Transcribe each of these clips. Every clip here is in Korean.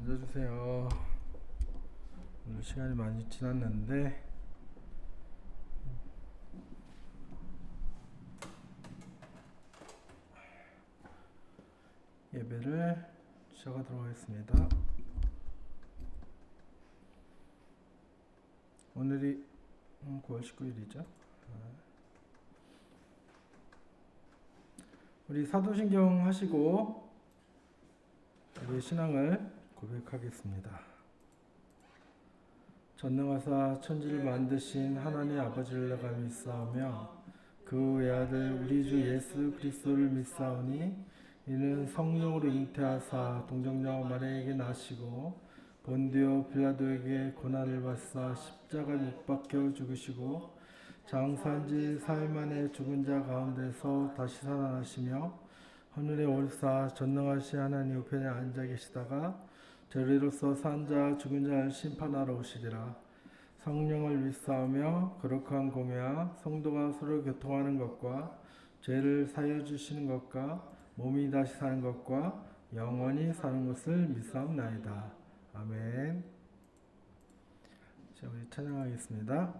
앉아주세요. 오늘 시간이 많이 지났는데 예배를 시작하도록 하겠습니다. 오늘이 9월 19일이죠. 우리 사도신경 하시고 우리의 신앙을 고백하겠습니다. 전능하사 천지를 만드신 하나님 아버지를 내가 믿사오며 그 외아들 우리 주 예수 그리스도를 믿사오니 이는 성령으로 잉태하사 동정녀 마리아에게 나시고 본디오 빌라도에게 고난을 받사 십자가에 못 박혀 죽으시고 장사한 지 4일 만에 죽은 자 가운데서 다시 살아나시며 하늘에 오르사 전능하신 하나님 우편에 앉아 계시다가 저리로서 산 자 죽은 자를 심판하러 오시리라. 성령을 믿사오며 거룩한 공회와 성도가 서로 교통하는 것과 죄를 사하여 주시는 것과 몸이 다시 사는 것과 영원히 사는 것을 믿사옵나이다. 아멘. 자, 우리 찬양하겠습니다.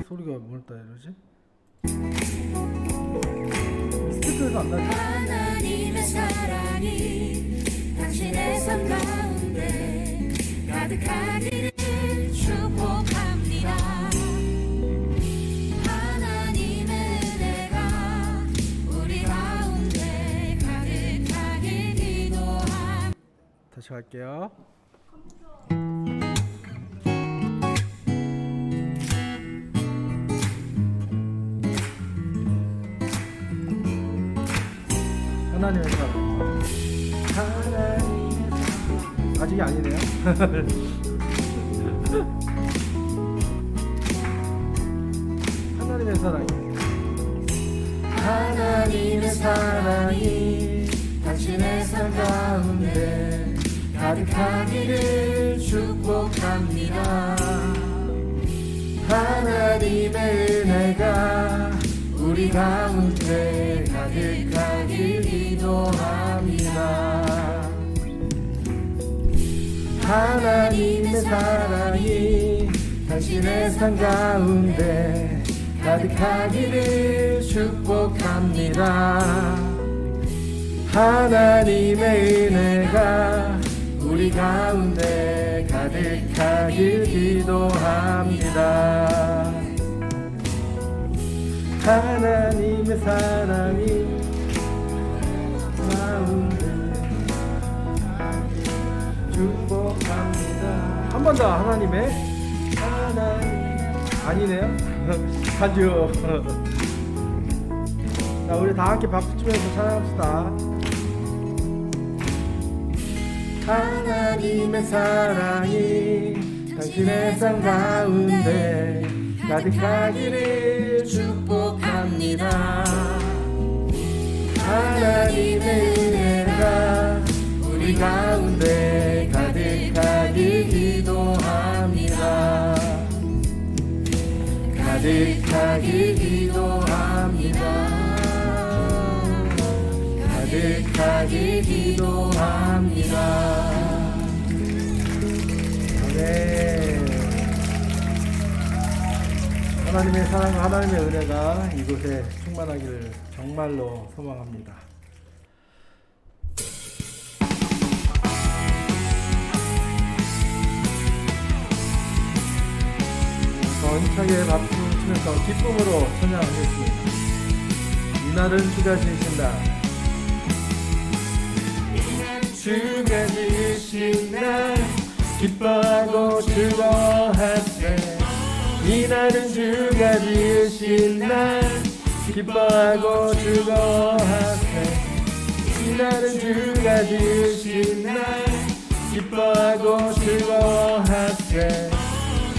소리가 뭘따 이러지? 스피커에서 안 나지? 하나님의 사랑이 당신의 삶 가운데 가득하기를 축복합니다. 하나님의 은혜가 우리 가운데 가득하길 기도합니다. 다시 갈게요. 하나님의 사랑. 하나님의 사랑. 아직이 아니네요. 하나님의 사랑이. 하나님의 사랑이 당신의 삶 가운데 가득하기를 축복합니다. 하나님의 은혜가 우리 가운데 가득하길 기도합니다. 하나님의 사랑이 당신의 삶 가운데 가득하기를 축복합니다. 하나님의 은혜가 우리 가운데 가득하길 기도합니다. 하나님의 사랑이 가운데 축복합니다. 한 번 더. 하나님의 아니네요. 가죠. 자, 우리 다 함께 박수 치면서 찬양합시다. 하나님의 사랑이 당신의 삶 가운데 가득하기를 축복합니다. 하나님의 은혜가 우리 가운데 가득하길 기도합니다. 가득하길 기도합니다. 가득하길 기도합니다. 아멘. 하나님의 사랑과 하나님의 은혜가 이곳에 충만하기를 정말로 소망합니다. 더 힘차게 박수 치면서 기쁨으로 찬양하겠습니다. 이날은 주가 지으신 날, 주가 지으신 날 기뻐하고 즐거워하세. 이날은 주가 지으신 날 기뻐하고 즐거워하세. 이날은 주가 지으신 날 기뻐하고 즐거워하세.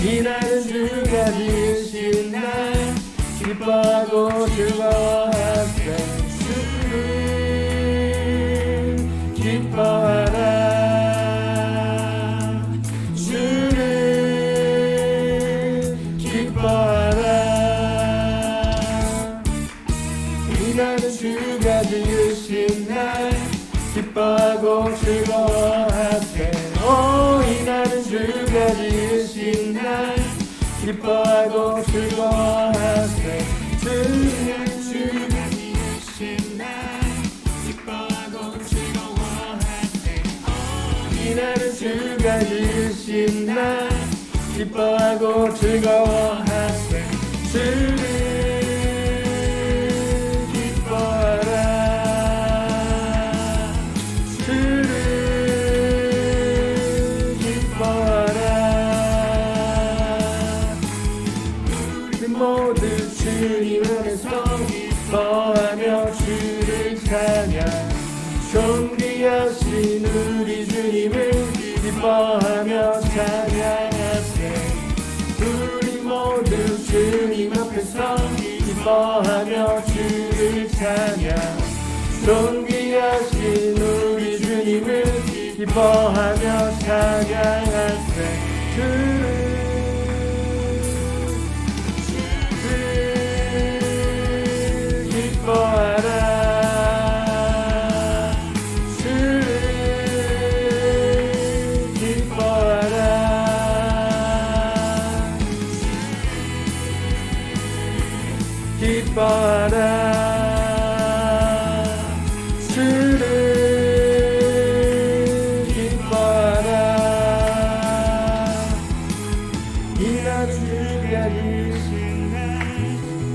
이날은 주가 지으신 날 기뻐하고 즐거워하세. 주를 기뻐하라. 주를 기뻐하라. 이날은 주가 지으신 날 기뻐하고 즐거워하세. 오, 이날은 주가 지으신 날 기뻐하고 즐거워하세. 주는 주가 지으신 날 기뻐하고 즐거워하세. 이날은 주가 지으신 날 기뻐하고 즐거워하세. 주를 모두 주님 안에서 기뻐하며 주를 찬양. 존귀하신 우리 주님을 기뻐하며 찬양하세. 우리 모두 주님 앞에서 기뻐하며 주를 찬양. 존귀하신 우리 주님을 기뻐하며 찬양하세. 주를 기뻐하라. 주를 기뻐하라. 기뻐하라. 주를 기뻐하라. 이날은 주가 지으신 날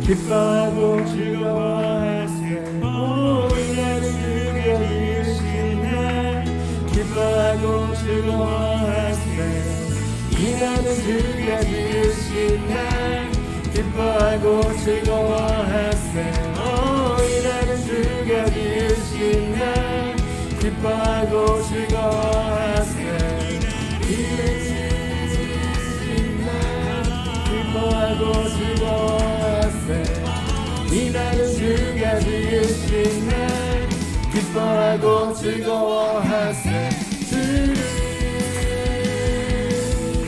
기뻐하고 즐거워하세. 오, 이날은 주가 지으신 날 기뻐하고 즐거워하세. 이날은 주가 지으신 날 기뻐하고 즐거워하세. 오, 이날은 주가 지으신 날 기뻐하고 즐거워하세. 기뻐하고 즐거워하세. 이날은 주가 지으신 날 기뻐하고 즐거워하세. 주를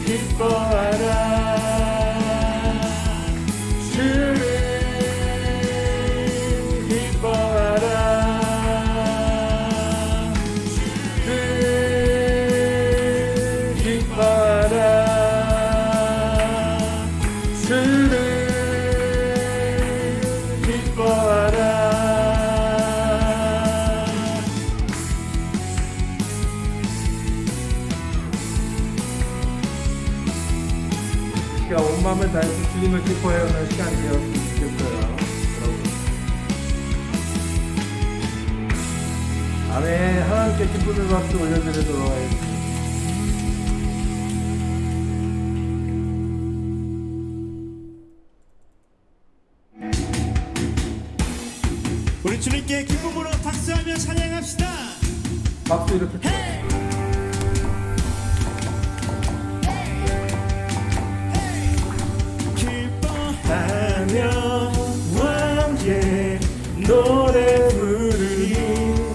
기뻐하라. 주를 기뻐하라. 주를 기뻐하라. 주를 기뻐하라. 우리가 온 마음을 다해서 주님을 기뻐해오는 시간이 되었으면 좋겠어요. 여러분. 아멘. 하나님께 기쁨의 박수 올려드리도록 하겠습니다. 우리 주님께 기쁨으로 박수하며 찬양합시다. 박수 이렇게 쳐. 기뻐하며 함께 노래 부르니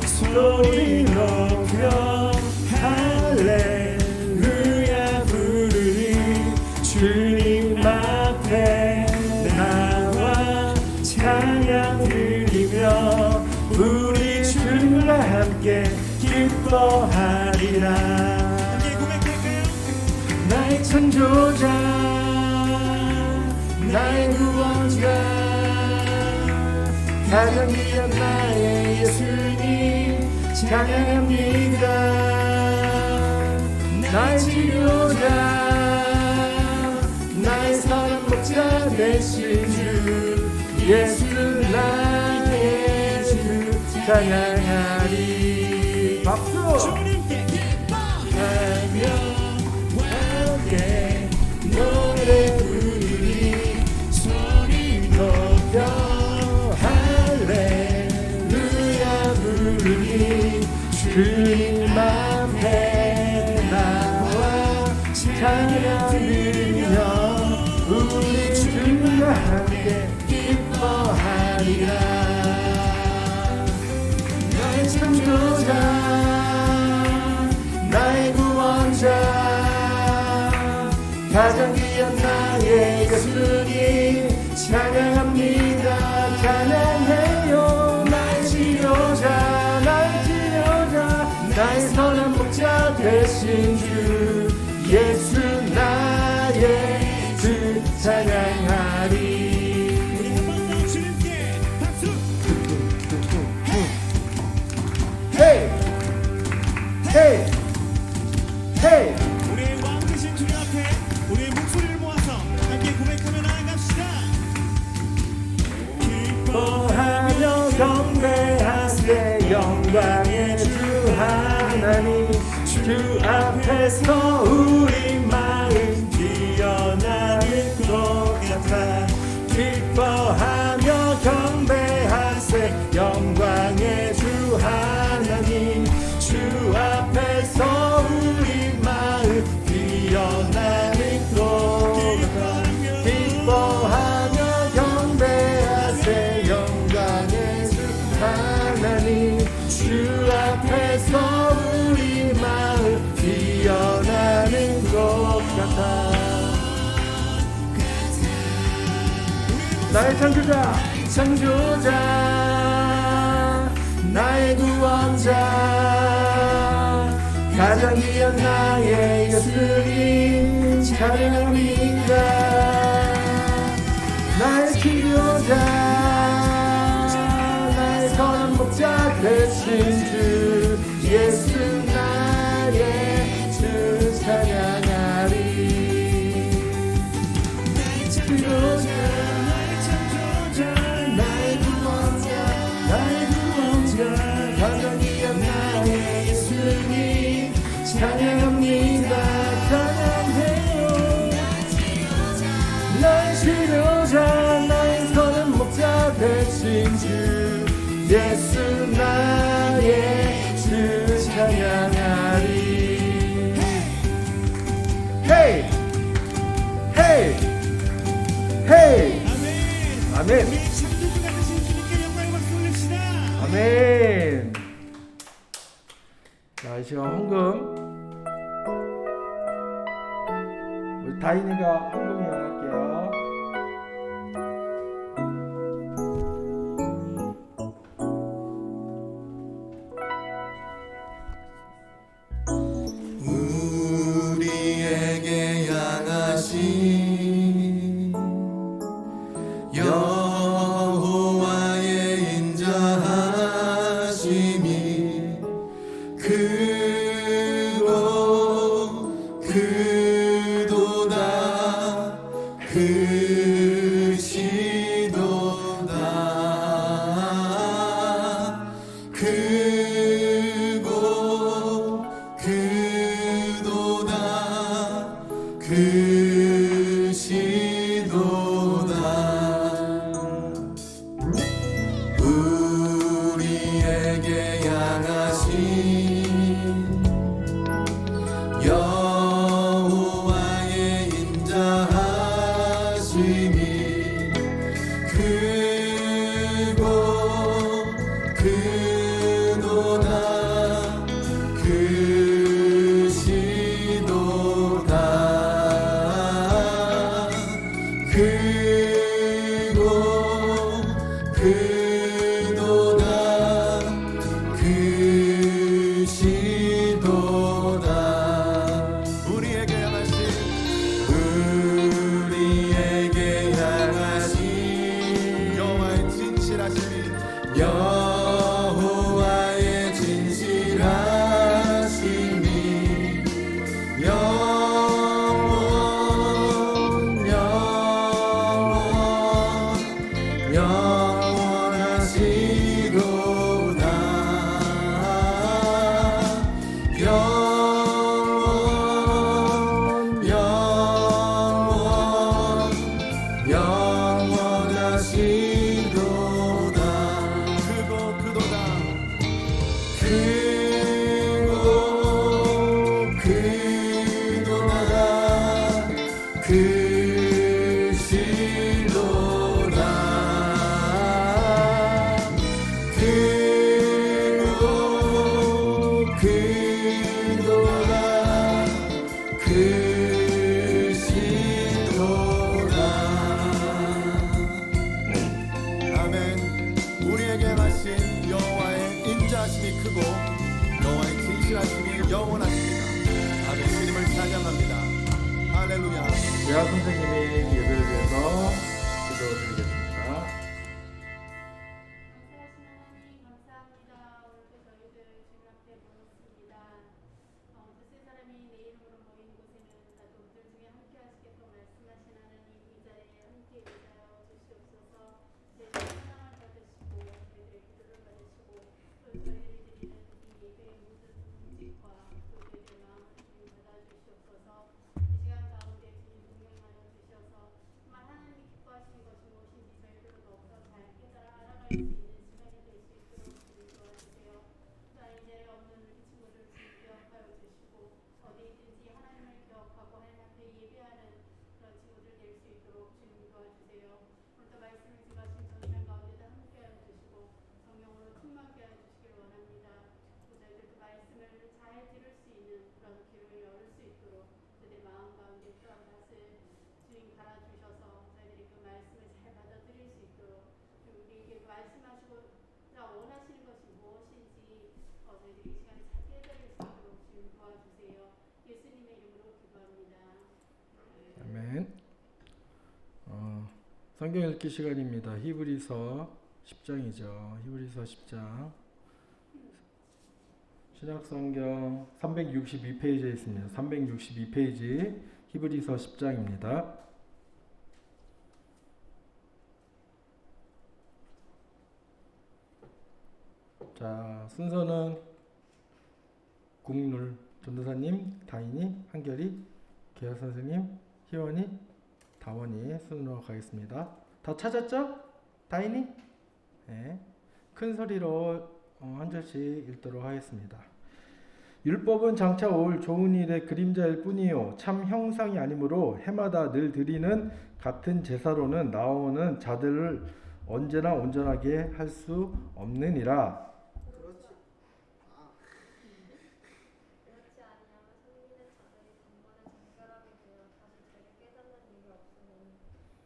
소리 높여 할렐루야 부르니 주님 앞에 나와 찬양 드리며 우리 주님과 함께 기뻐하리라. 함께 고백할까요? 나의 창조자 나의 구원자 가장 귀한 나의 예수님 찬양합니다. 나의 치료자 나의 사랑 목자 되신 주 예수 나의 주 찬양하리. 박수! 주님께 하며 함께 노래 부르니 소리 높여 할렐루야 부르니 주님 앞에 나 찬양 드리며 우리 주님과 함께 기뻐하리라. 나의 창조자 나의 구원자 가장 귀한 나의 예수님 찬양합니다. 찬양해요. 나의 치료자 나의 치료자 나의 선한 목자 되신 주 예수 나의 주 찬양하리. 우리 한 번 더 주님께 박수. 헤이 헤이 헤이. 우리의 왕 되신 주님 앞에 우리의 목소리를 모아서 함께 고백하며 나아갑시다. 기뻐하며 경배하세 영광의 주 하나님 주 앞에서 우리 마음 피어나는 것 같아. 기뻐하며 경배하세 영광의 주 하나님 주 앞에서 우리 마음 피어나는 것 같아. 기뻐하며 경배하세 영광의 주 하나님 주 앞에서 우리 마음 피어나는 것 같아. 나의 창조자 창조자 나의 구원자 가장 귀한 나의 예수님 찬양합니다. 나의 치료자 나의 선한 목자 되신 주 예수 나의 주 찬양하리. 치료자 나의 구원자 가장 귀한 나의 예수님 찬양합니다. 찬양해요. 나의 치료자 나의 선한 목자 되신 주 예수 나의 주 찬양하리. 헤이 헤이 헤이. 아멘. 우리의 창조주가 되신 주님께 영광의 박수 올립시다. 아멘. 자, 이 시간 헌금 우리 다인이가 헌금 이용할게요. 우리에게 향하신 여호와의 인자하심이 크고 크도다 크시도다 크고 크도다 크시도다. 우리에게 향하신 인자하심이 크고 여호와의 진실하심이 영원하십니다. 아멘. 주님을 찬양합니다. 할렐루야. 대학 선생님이 예배를 위해서 기도드리겠습니다. 감사하신 하나님 감사합니다. 오늘도 저희들 주님 앞에 모였습니다. 그 세 사람이 내 이름으로 모인 곳에는 다 그들 중에 함께 하시겠고 말씀하신 하나님 이 자리에 함께 인자하여 주시옵소서. 저희들 사랑을 받으시고 저희들의 기도를 받으시고 또 저희들이 드리는 이 예배의 모든 움직과 또 저희들의 마음을 주님 받아주시옵소서. 이 시간 가운데 주님 동행하여 주셔서 정말 하나님이 기뻐하시는 것이 무엇인지 저희들로 더욱더 잘 깨달아 알아갈 수 있는 시간이 될 수 있도록 주님 도와주세요. 또한 이 자리에 없는 우리 친구들 주님 기억하여 주시고 어디 있든지 하나님을 기억하고 하나님 앞에 예배하는 그런 친구들 될 수 있도록 주님 도와주세요. 오늘도 말씀을 증거하신 전면 가운데도 함께하여 주시고 성령으로 충만케 하여 주시길 원합니다. 또 저희들도 말씀을 잘 들을 수 있는 그런 귀를 열을 수 있도록 그들의 마음 가운데 또한 밭을 주님 갈아주셔서 저희들이 그 말씀을 잘 받아들일 수 있도록 우리에게 말씀하시고자 원하시는 것이 무엇인지 저희들이 이 시간에 잘 깨달을 수 있도록 주님 도와주세요. 예수님의 이름으로 기도합니다. 아멘. 성경 읽기 시간입니다. 히브리서 10장이죠. 히브리서 10장. 신약성경 362페이지에 있습니다. 362페이지 히브리서 10장입니다. 자, 순서는 국룰 전도사님, 다인이, 한결이, 계약 선생님, 희원이, 다원이 순으로 가겠습니다. 다 찾았죠? 다인이? 네. 큰 소리로 한 절씩 읽도록 하겠습니다. 율법은 장차 올 좋은 일의 그림자일 뿐이요 참 형상이 아니므로 해마다 늘 드리는 같은 제사로는 나오는 자들을 언제나 온전하게 할 수 없느니라. 그렇지 아니하면 섬기는 자들이 단번에 정결하게 되어 다시 죄를 깨닫는 일이 없으니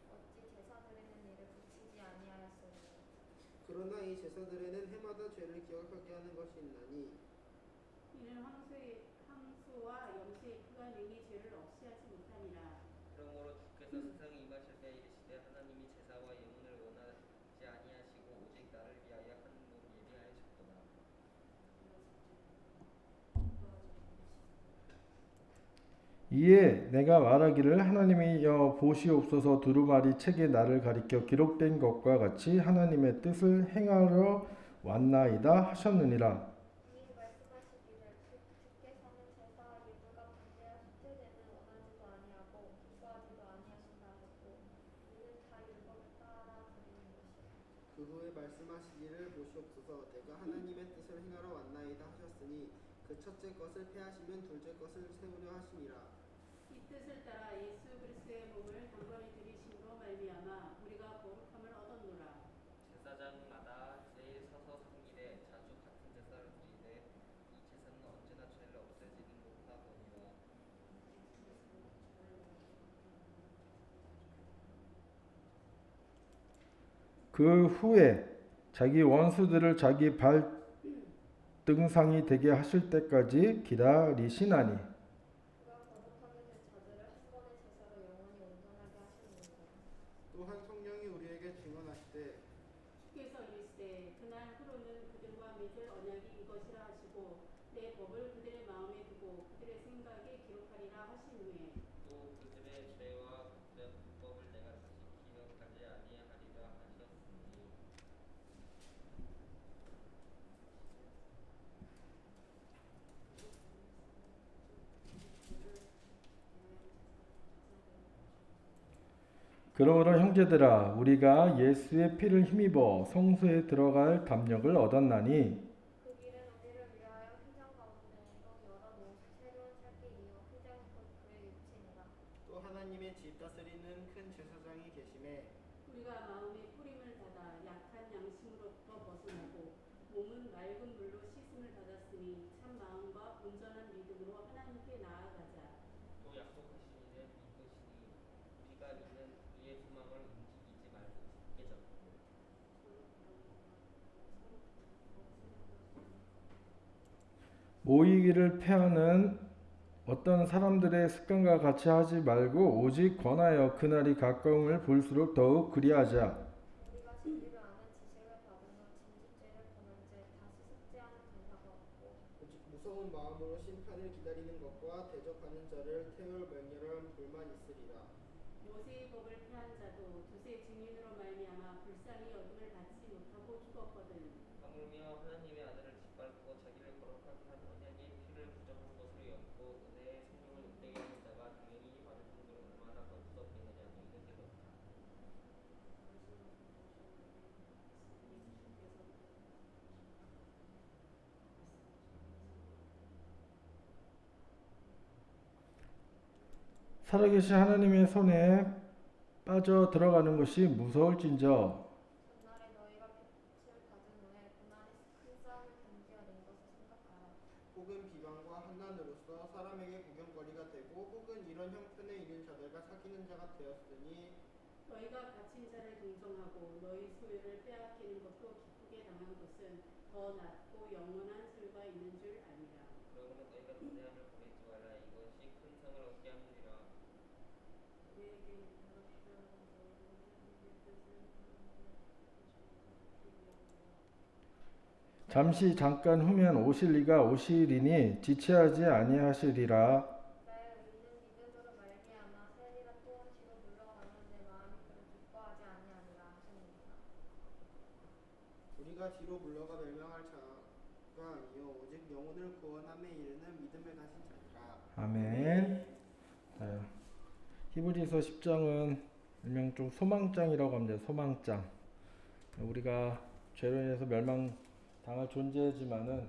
어찌 제사 드리는 일에 그치지 아니하였으니 그러나 이 제사들에는 해마다 죄를 기억하게 하는 것이 있나니 이는 항수와 염소의 피가 능히 죄를 없이 하지 못하니라. 그러므로 주께서 세상에 임하실 때 이르시되 하나님이 제사와 예물을 원하지 아니하시고 오직 나를 위하여 한 몸 예비하셨도다. 이에 내가 말하기를 하나님이여 보시옵소서 두루마리 책에 나를 가리켜 기록된 것과 같이 하나님의 뜻을 행하러 왔나이다 하셨느니라. 이 말씀하시기를 주께서는 제사와 예물과 분배할 숙제되는 원하지도 아니하고 기뻐하지도 아니하신다 하셨고 이는 다 율법을 따라 드리는 것이라. 그 후에 말씀하시기를 보시옵소서 내가 하나님의 뜻을 행하러 왔나이다 하셨으니 그 첫째 것을 폐하시면 둘째 것을 세우려 하시니라. 이 뜻을 따라 예수 그리스도의 몸을 단번에 들이심으로 말미암아 우리가 거룩함을 얻었노라. 제사장마다 제일 서서 성일에 자주 같은 제사를 드리되 이 제사는 언제나 죄를 없애지는 못하거니와 그 후에 자기 원수들을 자기 발등상이 되게 하실 때까지 기다리시나니. 그가 거룩하게 된 자들을 한 번의 제사로 영원히 온전하게 하시느니라. 또한 성령이 우리에게 증언하시되 주께서 이르시되 그날 후로는 그들과 맺을 언약이 이것이라 하시고 내 법을 그들의 마음에 두고 그들의 생각에 기록하리라 하신 후에 또 그들의 죄와 그들의 불법을 내가 다시 기억하지 아니하리라 하셨으니 그러므로 형제들아 우리가 예수의 피를 힘입어 성소에 들어갈 담력을 얻었나니 그 길은 우리를 위하여 휘장 가운데 열어놓은 새로운 살기 이어 휘장이 곧 그의 육체니라. 또 하나님의 집 다스리는 큰 제사장이 계심에 우리가 마음의 뿌림을 닫아 약한 양심으로부터 벗어나고 몸은 맑은 물로 씻음을 받았으니 참 마음과 온전한 믿음으로 하나님께 나아가자. 또 약속하신 일에 믿으시니 우리가 있는 그의 소망을 움직이지 말고 굳게 잡고 모이기를 패하는 어떤 사람들의 습관과 같이 하지 말고 오직 권하여 그날이 가까움을 볼수록 더욱 그리하자. 우리가 진리를 아는 지식을 받은 후 진직죄를 범한 죄 다시 숙지하는 대사가 없고 오직 무서운 마음으로 심판을 기다리는 것과 대적하는 자를 태울 맹렬한 불만 있으리라. 모세의 법을 폐한 자도 두세 증인으로 말미암아 불쌍히 여김을 받지 못하고 죽었거든. 하물며 하나님의 아들을 짓밟고 자기를 거룩하게 한 언약의 피를 부정한 것으로 여기고 은혜의 생명을 욕되게 하는 자가 당연히 받을 분들 얼마나 더 무섭겠느냐 너희는 깨닫다. 살아계신 하나님의 손에 빠져 들어가는 것이 무서울진저 전날에 너희가 빛을 받은 후에 고난의 큰 싸움을 견디어낸 것을 생각하라. 혹은 비방과 한난으로서 사람에게 구경거리가 되고 혹은 이런 형편에 있는 자들과 사귀는 자가 되었으니 너희가 갇힌 자를 동정하고 너희 소유를 빼앗기는 것도 기쁘게 당한 것은 더 낫고 영원한 술과 있는 줄 아니라. 그러므로 너희가 담대함을 버리지 말라. 이것이 큰 상을 얻게 함이니라. 잠시 잠깐 후면 오실 이가 오시리니 지체하지 아니하시리라. 나의 의는 믿음으로 말미암아 세리가 또 뒤로 물러가는데 마음이 그를 기뻐하지 아니하니라 하시니라. 우리가 뒤로 물러가 멸망할 자가 아니요 오직 영혼을 구원함에 이르는 믿음을 가진 자니라. 아멘. 네. 히브리서 10장은 일명 좀 소망장이라고 합니다. 소망장. 우리가 죄로 인해서 멸망당할 존재지만은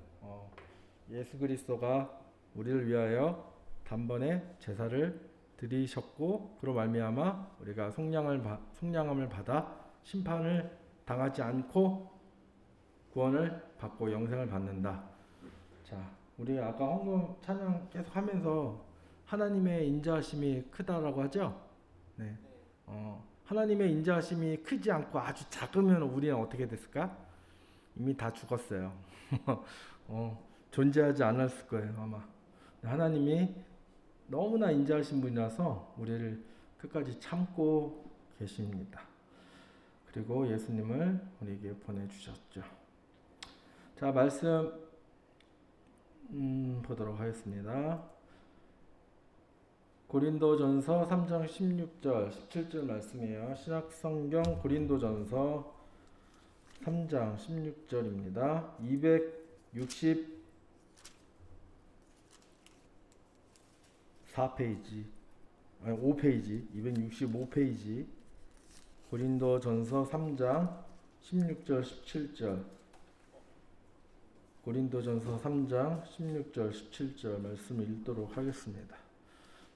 예수 그리스도가 우리를 위하여 단번에 제사를 드리셨고 그로 말미암아 우리가 속량함을 받아 심판을 당하지 않고 구원을 받고 영생을 받는다. 자, 우리 아까 헌금 찬양 계속 하면서 하나님의 인자하심이 크다라고 하죠? 네. 하나님의 인자하심이 크지 않고 아주 작으면 우리는 어떻게 됐을까? 이미 다 죽었어요. 존재하지 않았을 거예요, 아마. 하나님이 너무나 인자하신 분이라서 우리를 끝까지 참고 계십니다. 그리고 예수님을 우리에게 보내주셨죠. 자, 말씀 보도록 하겠습니다. 고린도전서 3장 16절 17절 말씀이에요. 신약성경 고린도전서 3장 16절입니다. 265페이지 고린도전서 3장 16절 17절 고린도전서 3장 16절 17절 말씀 읽도록 하겠습니다.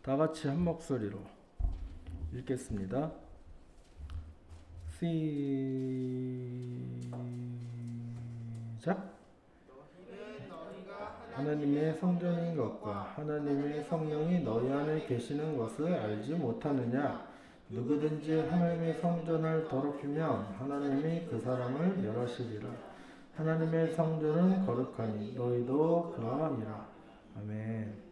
다 같이 한 목소리로 읽겠습니다. 시작. 하나님의 성전인 것과 하나님의 성령이 너희 안에 계시는 것을 알지 못하느냐? 누구든지 하나님의 성전을 더럽히면 하나님이 그 사람을 멸하시리라. 하나님의 성전은 거룩하니 너희도 그러하니라. 아멘.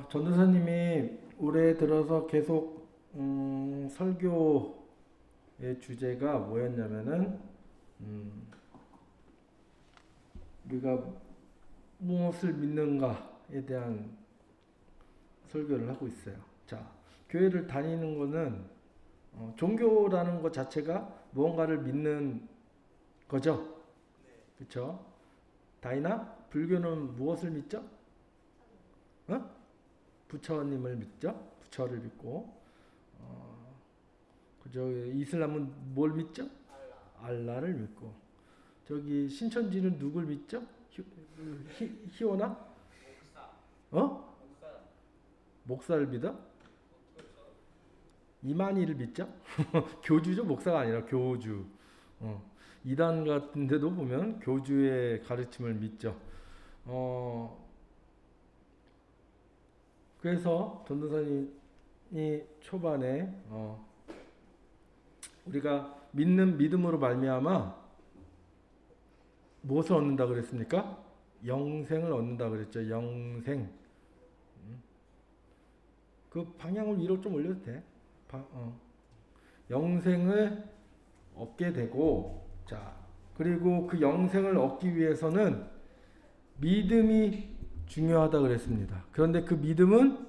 전도사님이 올해 들어서 계속 설교의 주제가 뭐였냐면은 우리가 무엇을 믿는가에 대한 설교를 하고 있어요. 자, 교회를 다니는 거는 종교라는 것 자체가 무언가를 믿는 거죠. 그렇죠? 다이나 불교는 무엇을 믿죠? 부처님을 믿죠. 부처를 믿고 그저 이슬람은 뭘 믿죠? 알라를 믿고 저기 신천지는 누굴 믿죠? 히오나? 목사를 믿어? 이만희를 믿죠? 교주죠. 목사가 아니라 교주. 이단 같은 데도 보면 교주의 가르침을 믿죠. 그래서 전도사님이 초반에 우리가 믿는 믿음으로 말미암아 무엇을 얻는다 그랬습니까? 영생을 얻는다 그랬죠. 영생. 그 방향을 위로 좀 올려도 돼. 영생을 얻게 되고, 자, 그리고 그 영생을 얻기 위해서는 믿음이 중요하다 그랬습니다. 그런데 그 믿음은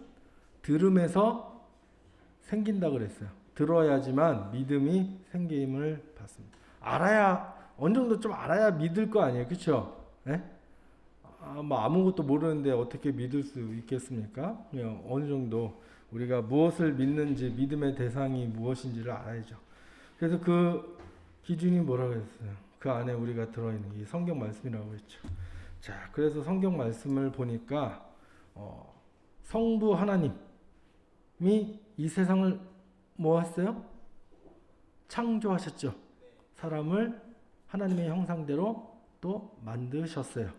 들음에서 생긴다 그랬어요. 들어야지만 믿음이 생김을 받습니다. 알아야, 어느 정도 좀 알아야 믿을 거 아니에요. 그렇죠? 네? 뭐 아무것도 모르는데 어떻게 믿을 수 있겠습니까? 그냥 어느 정도 우리가 무엇을 믿는지, 믿음의 대상이 무엇인지를 알아야죠. 그래서 그 기준이 뭐라고 했어요? 그 안에 우리가 들어있는 이 성경 말씀이라고 했죠. 자, 그래서 성경 말씀을 보니까 성부 하나님이 이 세상을 뭐 했어요? 창조하셨죠. 사람을 하나님의 형상대로 또 만드셨어요.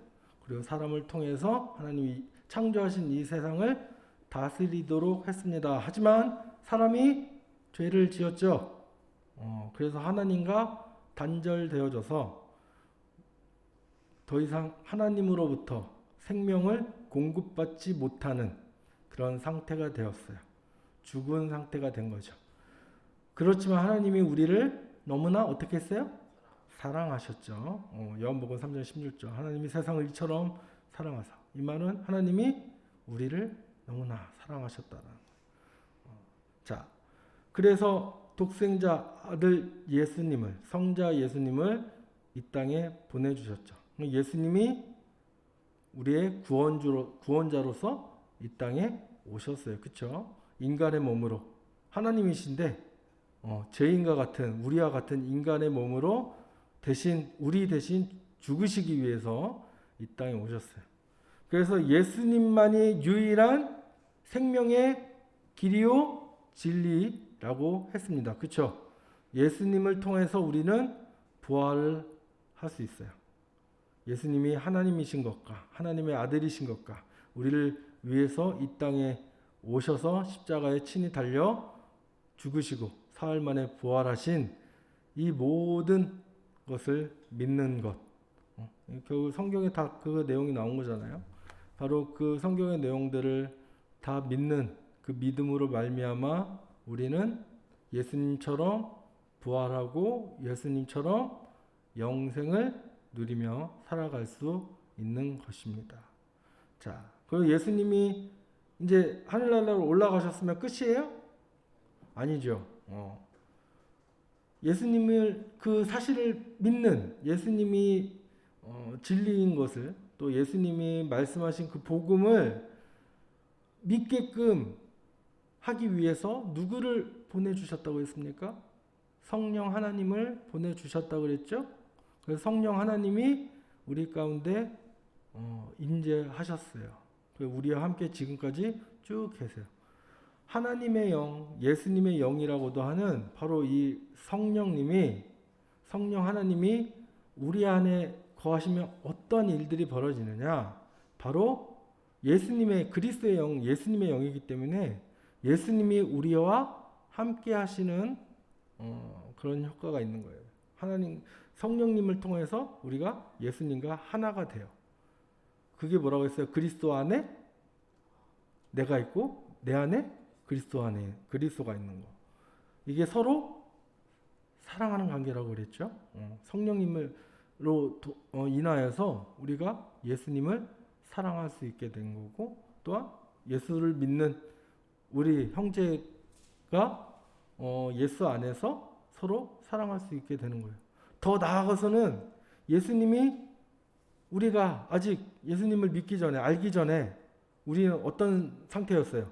그리고 사람을 통해서 하나님이 창조하신 이 세상을 다스리도록 했습니다. 하지만 사람이 죄를 지었죠. 그래서 하나님과 단절되어져서 더 이상 하나님으로부터 생명을 공급받지 못하는 그런 상태가 되었어요. 죽은 상태가 된 거죠. 그렇지만 하나님이 우리를 너무나 어떻게 했어요? 사랑하셨죠. 요한복음 3장 16절. 하나님이 세상을 이처럼 사랑하사. 이 말은 하나님이 우리를 너무나 사랑하셨다는 거예요. 자, 그래서 독생자 아들 예수님을, 성자 예수님을 이 땅에 보내주셨죠. 예수님이 우리의 구원자로서 이 땅에 오셨어요. 그렇죠? 인간의 몸으로 하나님이신데 죄인과 같은, 우리와 같은 인간의 몸으로 우리 대신 죽으시기 위해서 이 땅에 오셨어요. 그래서 예수님만이 유일한 생명의 길이요 진리라고 했습니다. 그렇죠? 예수님을 통해서 우리는 부활을 할 수 있어요. 예수님이 하나님이신 것과 하나님의 아들이신 것과 우리를 위해서 이 땅에 오셔서 십자가에 친히 달려 죽으시고 사흘 만에 부활하신 이 모든 것을 믿는 것. 결국 성경에 다 그 내용이 나온 거잖아요. 바로 그 성경의 내용들을 다 믿는 그 믿음으로 말미암아 우리는 예수님처럼 부활하고 예수님처럼 영생을 누리며 살아갈 수 있는 것입니다. 자, 그리고 예수님이 이제 하늘나라로 올라가셨으면 끝이에요? 아니죠. 예수님을 그 사실을 믿는 예수님이 진리인 것을 또 예수님이 말씀하신 그 복음을 믿게끔 하기 위해서 누구를 보내주셨다고 했습니까? 성령 하나님을 보내주셨다고 그랬죠? 그래서 성령 하나님이 우리 가운데 임재하셨어요. 우리와 함께 지금까지 쭉 계세요. 하나님의 영, 예수님의 영이라고도 하는 바로 이 성령 하나님이 우리 안에 거하시면 어떤 일들이 벌어지느냐? 바로 예수님의 그리스도의 영, 예수님의 영이기 때문에 예수님이 우리와 함께 하시는 그런 효과가 있는 거예요. 하나님 성령님을 통해서 우리가 예수님과 하나가 돼요. 그게 뭐라고 했어요? 그리스도 안에 내가 있고 내 안에 그리스도 안에 그리스도가 있는 거. 이게 서로 사랑하는 관계라고 그랬죠. 성령님으로 인하여서 우리가 예수님을 사랑할 수 있게 된 거고 또한 예수를 믿는 우리 형제가 예수 안에서 서로 사랑할 수 있게 되는 거예요. 더 나아가서는 예수님이 우리가 아직 예수님을 믿기 전에 알기 전에 우리는 어떤 상태였어요?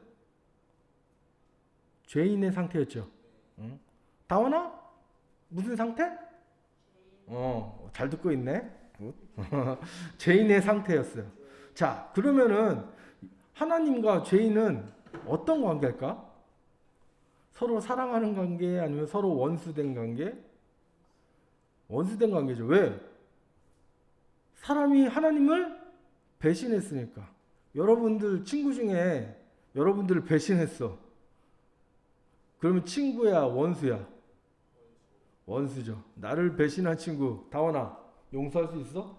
죄인의 상태였죠. 다원아? 무슨 상태? 잘 듣고 있네. 죄인의 상태였어요. 자, 그러면은 하나님과 죄인은 어떤 관계일까? 서로 사랑하는 관계 아니면 서로 원수된 관계? 원수된 관계죠. 왜? 사람이 하나님을 배신했으니까. 여러분들 친구 중에 여러분들을 배신했어. 그러면 친구야, 원수야? 원수죠. 나를 배신한 친구, 다원아, 용서할 수 있어?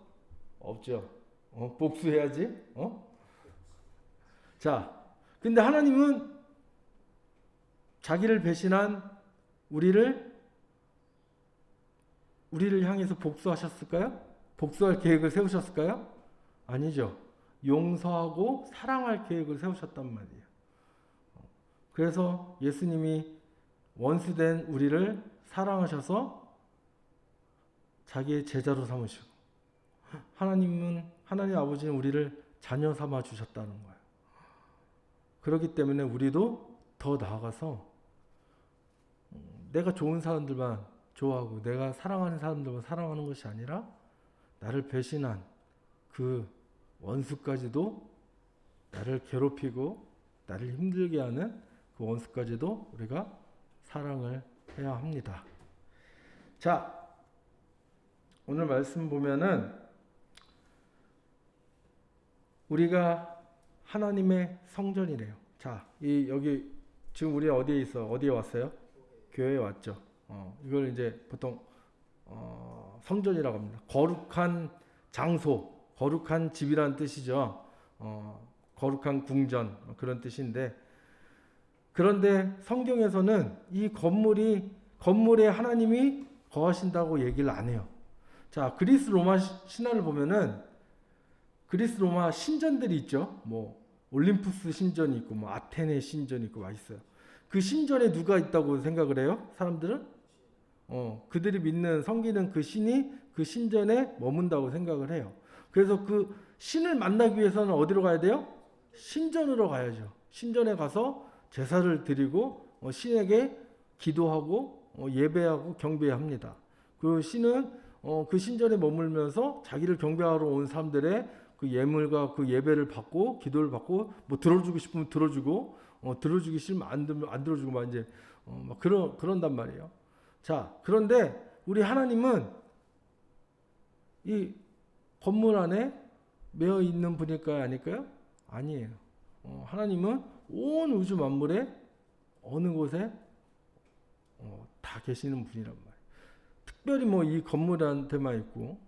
없죠. 복수해야지. 자, 근데 하나님은 자기를 배신한 우리를 향해서 복수하셨을까요? 복수할 계획을 세우셨을까요? 아니죠. 용서하고 사랑할 계획을 세우셨단 말이에요. 그래서 예수님이 원수된 우리를 사랑하셔서 자기의 제자로 삼으시고, 하나님 아버지는 우리를 자녀 삼아 주셨다는 거예요. 그렇기 때문에 우리도 더 나아가서 내가 좋은 사람들만 좋아하고 내가 사랑하는 사람들만 사랑하는 것이 아니라 나를 배신한 그 원수까지도, 나를 괴롭히고 나를 힘들게 하는 그 원수까지도 우리가 사랑을 해야 합니다. 자, 오늘 말씀 보면은 우리가 하나님의 성전이래요. 자, 여기 지금 우리 어디에 있어? 어디에 왔어요? 교회에 왔죠. 이걸 이제 보통 성전이라고 합니다. 거룩한 장소, 거룩한 집이라는 뜻이죠. 거룩한 궁전 그런 뜻인데, 그런데 성경에서는 이 건물에 하나님이 거하신다고 얘기를 안 해요. 자, 그리스 로마 신화를 보면은 그리스 로마 신전들이 있죠. 뭐 올림푸스 신전이 있고 뭐 아테네 신전이 있고 막 있어요. 그 신전에 누가 있다고 생각을 해요? 사람들은 그들이 믿는 섬기는 그 신이 그 신전에 머문다고 생각을 해요. 그래서 그 신을 만나기 위해서는 어디로 가야 돼요? 신전으로 가야죠. 신전에 가서 제사를 드리고 신에게 기도하고 예배하고 경배합니다. 그 신은 그 신전에 머물면서 자기를 경배하러 온 사람들의 그 예물과 그 예배를 받고 기도를 받고, 뭐 들어주고 싶으면 들어주고, 들어주기 싫으면 안 들어주고 막 이제 막 그런단 말이에요. 자, 그런데 우리 하나님은 이 건물 안에 매여 있는 분일까요, 아닐까요? 아니에요. 하나님은 온 우주 만물에 어느 곳에 다 계시는 분이란 말이에요. 특별히 뭐 이 건물한테만 있고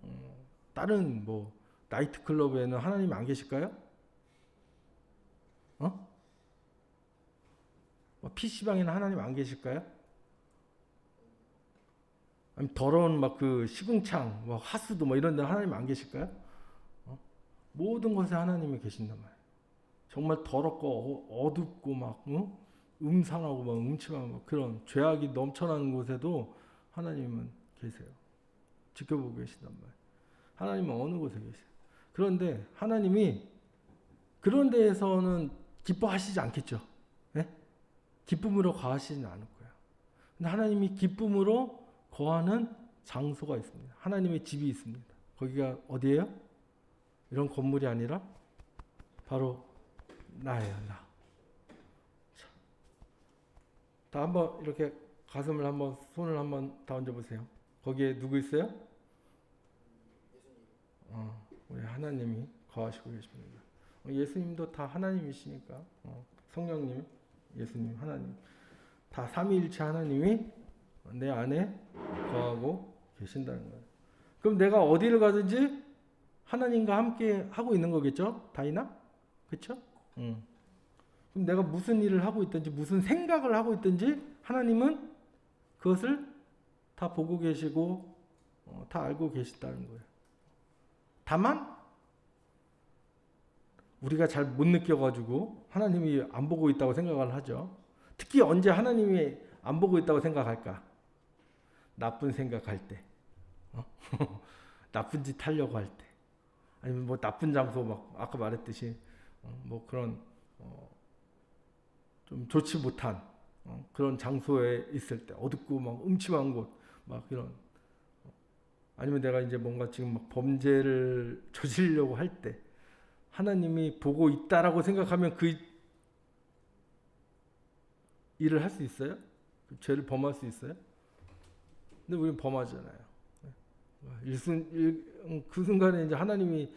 다른 뭐 나이트 클럽에는 하나님 안 계실까요? PC방에는 하나님 안 계실까요? 아니, 더러운 막 그 시궁창, 뭐 하수도 뭐 이런 데 하나님 안 계실까요? 모든 곳에 하나님이 계신단 말이에요. 정말 더럽고 어둡고 막 음산하고 막 음침하고 막 그런 죄악이 넘쳐나는 곳에도 하나님은 계세요. 지켜보고 계신단 말이에요. 하나님은 어느 곳에 계세요. 그런데 하나님이 그런 데에서는 기뻐하시지 않겠죠. 네? 기쁨으로 거하시지는 않을 거예요. 근데 하나님이 기쁨으로 거하는 장소가 있습니다. 하나님의 집이 있습니다. 거기가 어디예요? 이런 건물이 아니라 바로 나예요, 나. 자, 다 한번 이렇게 가슴을 한번, 손을 한번 다 얹어보세요. 거기에 누구 있어요? 우리 하나님이 거하시고 계십니다. 예수님도 다 하나님이시니까, 성령님, 예수님, 하나님, 다 삼위일체 하나님이 내 안에 거하고 계신다는 거예요. 그럼 내가 어디를 가든지 하나님과 함께 하고 있는 거겠죠? 다이나? 그렇죠? 그럼 내가 무슨 일을 하고 있든지 무슨 생각을 하고 있든지 하나님은 그것을 다 보고 계시고 다 알고 계시다는 거예요. 다만 우리가 잘 못 느껴가지고 하나님이 안 보고 있다고 생각을 하죠. 특히 언제 하나님이 안 보고 있다고 생각할까? 나쁜 생각할 때, 나쁜 짓 하려고 할 때, 아니면 뭐 나쁜 장소, 막 아까 말했듯이 뭐 그런 좀 좋지 못한 그런 장소에 있을 때, 어둡고 막 음침한 곳, 막 이런, 아니면 내가 이제 뭔가 지금 막 범죄를 저지르려고 할 때 하나님이 보고 있다라고 생각하면 그 일을 할 수 있어요? 그 죄를 범할 수 있어요? 근데 우리는 범하잖아요. 그 순간에 이제 하나님이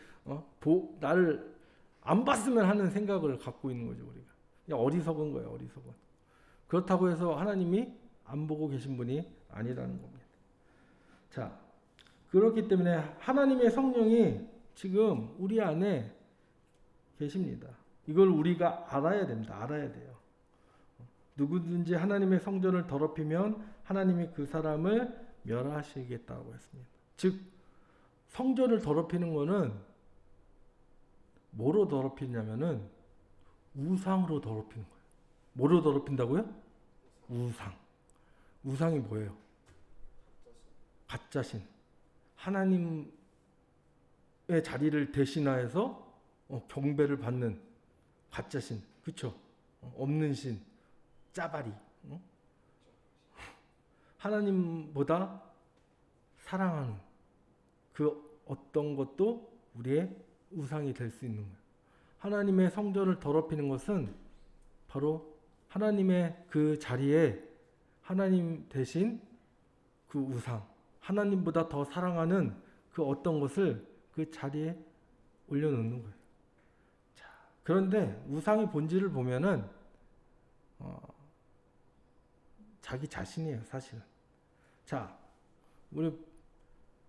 나를 안 봤으면 하는 생각을 갖고 있는 거죠, 우리가. 그냥 어리석은 거예요, 어리석은. 그렇다고 해서 하나님이 안 보고 계신 분이 아니라는 겁니다. 자, 그렇기 때문에 하나님의 성령이 지금 우리 안에 계십니다. 이걸 우리가 알아야 됩니다. 알아야 돼요. 누구든지 하나님의 성전을 더럽히면 하나님이 그 사람을 멸하시겠다고 했습니다. 즉 성전을 더럽히는 거는 뭐로 더럽히냐면은 우상으로 더럽히는 거예요. 뭐로 더럽힌다고요? 우상. 우상이 뭐예요? 가짜신. 하나님의 자리를 대신하여서 경배를 받는 가짜신. 그렇죠? 없는 신. 짜바리. 하나님보다 사랑하는 그 어떤 것도 우리의 우상이 될 수 있는 거예요. 하나님의 성전을 더럽히는 것은 바로 하나님의 그 자리에 하나님 대신 그 우상, 하나님보다 더 사랑하는 그 어떤 것을 그 자리에 올려놓는 거예요. 자, 그런데 우상의 본질을 보면은 자기 자신이에요, 사실은. 자, 우리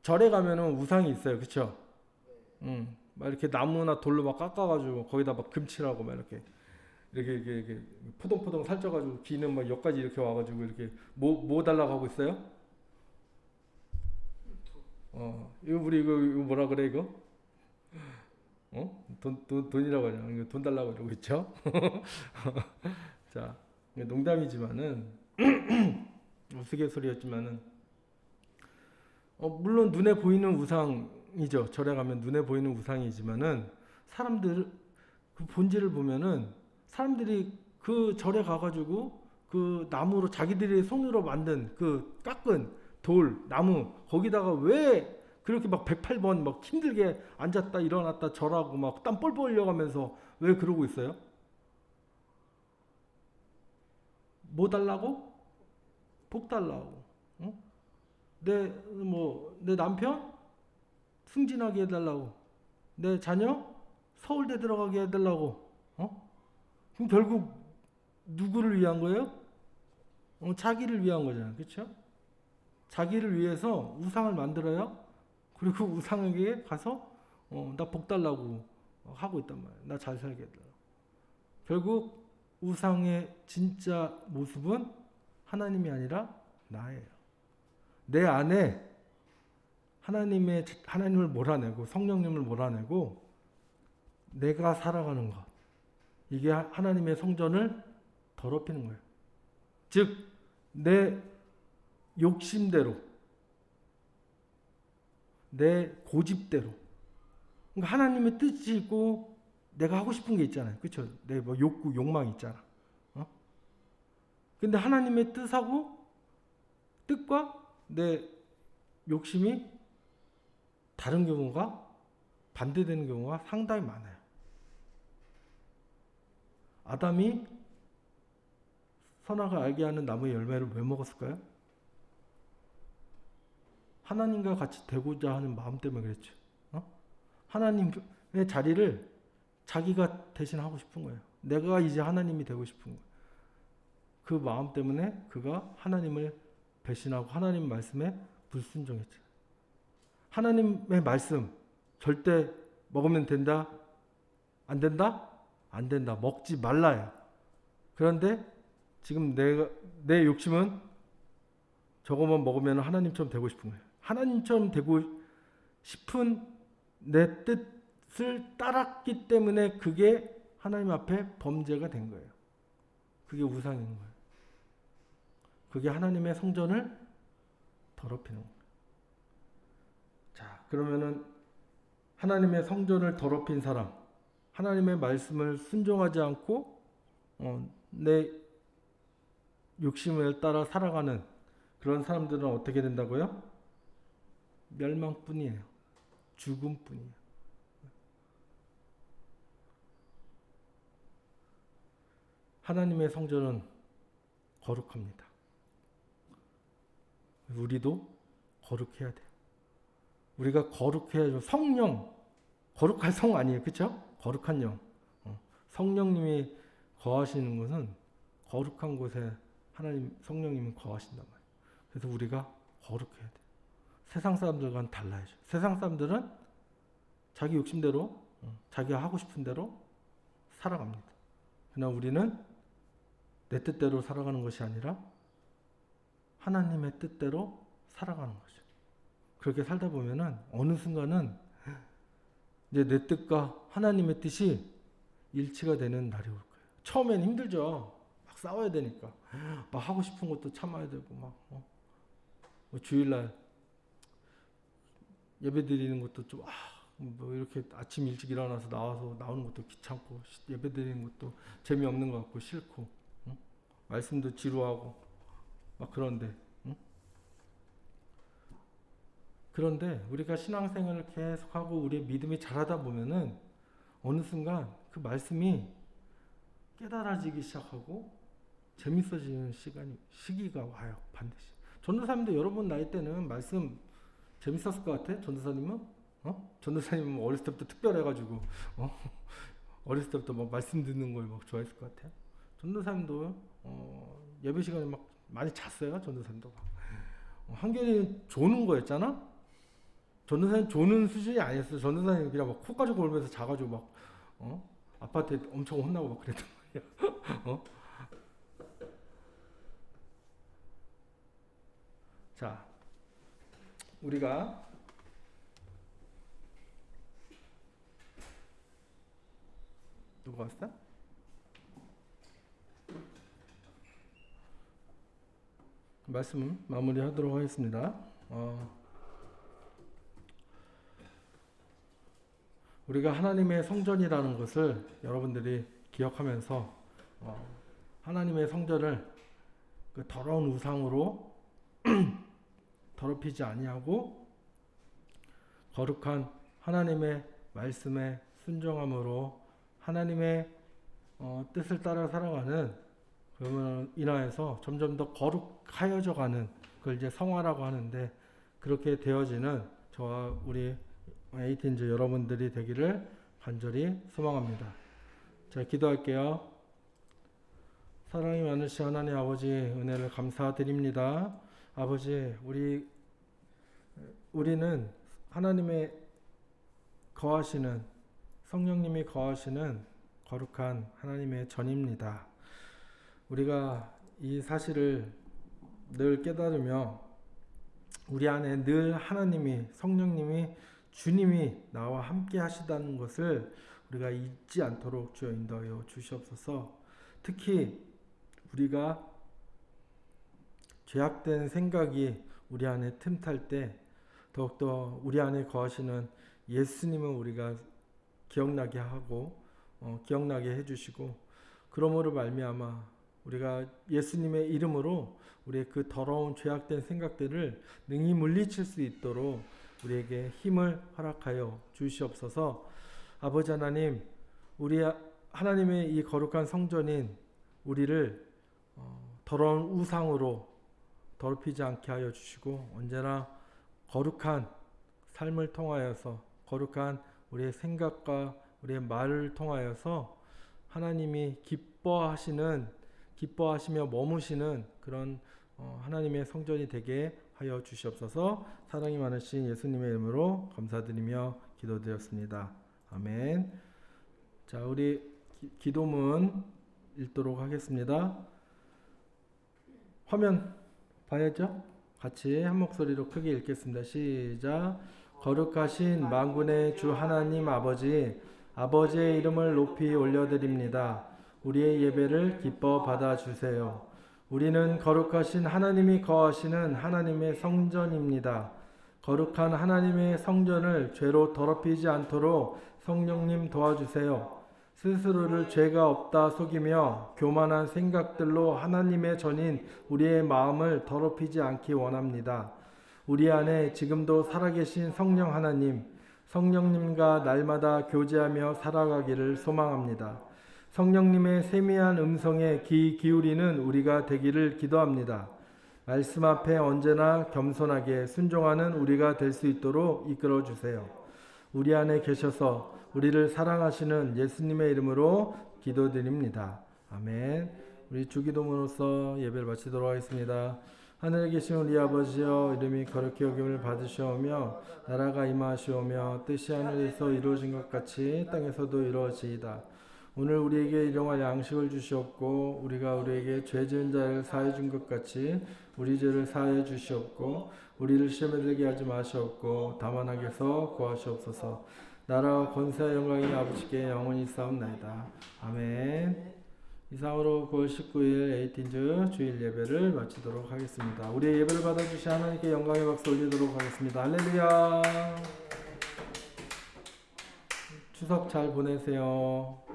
절에 가면은 우상이 있어요, 그렇죠? 막 이렇게 나무나 돌로 막 깎아가지고 거기다 막 금칠하고 막 이렇게 포동포동 살쪄가지고 귀는 막 여기까지 이렇게 와가지고 이렇게 뭐 달라고 하고 있어요? 이거 우리 이거 뭐라 그래 이거? 돈이라고 하잖아. 이거 돈 달라고 그러고 있죠? 자, 농담이지만은 우스갯소리였지만은 물론 눈에 보이는 우상이죠. 절에 가면 눈에 보이는 우상이지만은 사람들 그 본질을 보면은 사람들이 그 절에 가가지고 그 나무로 자기들이 손으로 만든 그 깎은 돌, 나무 거기다가 왜 그렇게 막 108번 막 힘들게 앉았다 일어났다 절하고 막 땀 뻘뻘 흘려가면서 왜 그러고 있어요? 뭐 달라고? 복 달라고. 내 남편 승진하게 해달라고. 내 자녀 서울대 들어가게 해달라고. 그럼 결국 누구를 위한 거예요? 자기를 위한 거잖아요. 그렇죠? 자기를 위해서 우상을 만들어요. 그리고 우상에게 가서 나 복 달라고 하고 있단 말이에요. 나 잘 살게 해달라고. 결국 우상의 진짜 모습은 하나님이 아니라 나예요. 내 안에 하나님을 몰아내고 성령님을 몰아내고 내가 살아가는 것. 이게 하나님의 성전을 더럽히는 거예요. 즉, 내 욕심대로, 내 고집대로. 그러니까 하나님의 뜻이 있고 내가 하고 싶은 게 있잖아요. 그렇죠? 내 뭐 욕구, 욕망이 있잖아. 근데 하나님의 뜻과 내 욕심이 다른 경우가 반대되는 경우가 상당히 많아요. 아담이 선악을 알게 하는 나무의 열매를 왜 먹었을까요? 하나님과 같이 되고자 하는 마음 때문에 그랬죠. 하나님의 자리를 자기가 대신하고 싶은 거예요. 내가 이제 하나님이 되고 싶은 거예요. 그 마음 때문에 그가 하나님을 배신하고 하나님 말씀에 불순종했죠. 하나님의 말씀 절대 먹으면 된다? 안 된다? 안 된다. 먹지 말라요. 그런데 지금 내 욕심은 저것만 먹으면 하나님처럼 되고 싶은 거예요. 하나님처럼 되고 싶은 내 뜻을 따랐기 때문에 그게 하나님 앞에 범죄가 된 거예요. 그게 우상인 거예요. 그게 하나님의 성전을 더럽히는 거예요. 자, 그러면은 하나님의 성전을 더럽힌 사람, 하나님의 말씀을 순종하지 않고 내 욕심을 따라 살아가는 그런 사람들은 어떻게 된다고요? 멸망뿐이에요. 죽음뿐이에요. 하나님의 성전은 거룩합니다. 우리도 거룩해야 돼요. 우리가 거룩해야죠. 성령, 거룩할 성 아니에요. 그렇죠? 거룩한 영. 성령님이 거하시는 것은 거룩한 곳에 하나님 성령님은 거하신단 말이에요. 그래서 우리가 거룩해야 돼요. 세상 사람들과는 달라야죠. 세상 사람들은 자기 욕심대로, 자기가 하고 싶은 대로 살아갑니다. 그러나 우리는 내 뜻대로 살아가는 것이 아니라 하나님의 뜻대로 살아가는 거죠. 그렇게 살다 보면은 어느 순간은 이제 내 뜻과 하나님의 뜻이 일치가 되는 날이 올 거예요. 처음엔 힘들죠. 막 싸워야 되니까. 막 하고 싶은 것도 참아야 되고 막 뭐 주일날 예배 드리는 것도 좀 뭐 이렇게 아침 일찍 일어나서 나오는 것도 귀찮고 예배 드리는 것도 재미없는 것 같고 싫고 말씀도 지루하고 막 그런데 그런데 우리가 신앙생활을 계속하고 우리의 믿음이 자라다 보면은 어느 순간 그 말씀이 깨달아지기 시작하고 재밌어지는 시기가 와요. 반드시. 전도사님도 여러분 나이 때는 말씀 재밌었을 것 같아? 전도사님은? 전도사님은 어렸을 때부터 특별해가지고 어렸을 때부터 막 말씀 듣는 걸 막 좋아했을 것 같아요. 전도사님도 예배 시간에 막 많이 잤어요. 전도사님도 한결이는 조는 거였잖아. 전도사님 조는 수준이 아니었어. 전도사님 그냥 막 코까지 골면서 자가지고 막 아파트에 엄청 혼나고 막 그랬단 말이야. 자, 우리가 누가 왔어? 말씀 마무리하도록 하겠습니다. 우리가 하나님의 성전이라는 것을 여러분들이 기억하면서 하나님의 성전을 그 더러운 우상으로 더럽히지 아니하고 거룩한 하나님의 말씀에 순종함으로 하나님의 뜻을 따라 살아가는 그러면 인하여서 점점 더 거룩하여져 가는 그걸 이제 성화라고 하는데 그렇게 되어지는 저와 우리 에이틴즈 여러분들이 되기를 간절히 소망합니다. 자, 기도할게요. 사랑이 많으신 하나님 아버지 은혜를 감사드립니다. 아버지 우리는 하나님의 거하시는 성령님이 거하시는 거룩한 하나님의 전입니다. 우리가 이 사실을 늘 깨달으며 우리 안에 늘 하나님이 성령님이 주님이 나와 함께 하시다는 것을 우리가 잊지 않도록 주여 인도하여 주시옵소서. 특히 우리가 죄악된 생각이 우리 안에 틈탈 때 더욱더 우리 안에 거하시는 예수님을 우리가 기억나게 하고 기억나게 해주시고 그러므로 말미암아 우리가 예수님의 이름으로 우리의 그 더러운 죄악된 생각들을 능히 물리칠 수 있도록 우리에게 힘을 허락하여 주시옵소서. 아버지 하나님, 우리 하나님의 이 거룩한 성전인 우리를 더러운 우상으로 더럽히지 않게 하여 주시고 언제나 거룩한 삶을 통하여서 거룩한 우리의 생각과 우리의 말을 통하여서 하나님이 기뻐하시며 머무시는 그런 하나님의 성전이 되게 하여 주시옵소서. 사랑이 많으신 예수님의 이름으로 감사드리며 기도드렸습니다. 아멘. 자, 우리 기도문 읽도록 하겠습니다. 화면 봐야죠? 같이 한 목소리로 크게 읽겠습니다. 시작. 거룩하신 만군의 주 하나님 아버지의 이름을 높이 올려드립니다. 우리의 예배를 기뻐 받아주세요. 우리는 거룩하신 하나님이 거하시는 하나님의 성전입니다. 거룩한 하나님의 성전을 죄로 더럽히지 않도록 성령님 도와주세요. 스스로를 죄가 없다 속이며 교만한 생각들로 하나님의 전인 우리의 마음을 더럽히지 않기 원합니다. 우리 안에 지금도 살아계신 성령 하나님, 성령님과 날마다 교제하며 살아가기를 소망합니다. 성령님의 세미한 음성에 귀 기울이는 우리가 되기를 기도합니다. 말씀 앞에 언제나 겸손하게 순종하는 우리가 될 수 있도록 이끌어 주세요. 우리 안에 계셔서 우리를 사랑하시는 예수님의 이름으로 기도드립니다. 아멘. 우리 주기도문으로서 예배를 마치도록 하겠습니다. 하늘에 계신 우리 아버지여, 이름이 거룩히 여김을 받으시오며 나라가 임하시오며 뜻이 하늘에서 이루어진 것 같이 땅에서도 이루어지이다. 오늘 우리에게 일용할 양식을 주시옵고 우리가 우리에게 죄 지은 자를 사해 준 것 같이 우리 죄를 사해 주시옵고 우리를 시험에 들게 하지 마시옵고 다만 악에서 구하시옵소서. 나라와 권세와 영광이 아버지께 영원히 있사옵나이다. 아멘. 이상으로 9월 19일 에이틴즈 주일 예배를 마치도록 하겠습니다. 우리의 예배를 받아주신 하나님께 영광의 박수 올리도록 하겠습니다. 할렐루야. 추석 잘 보내세요.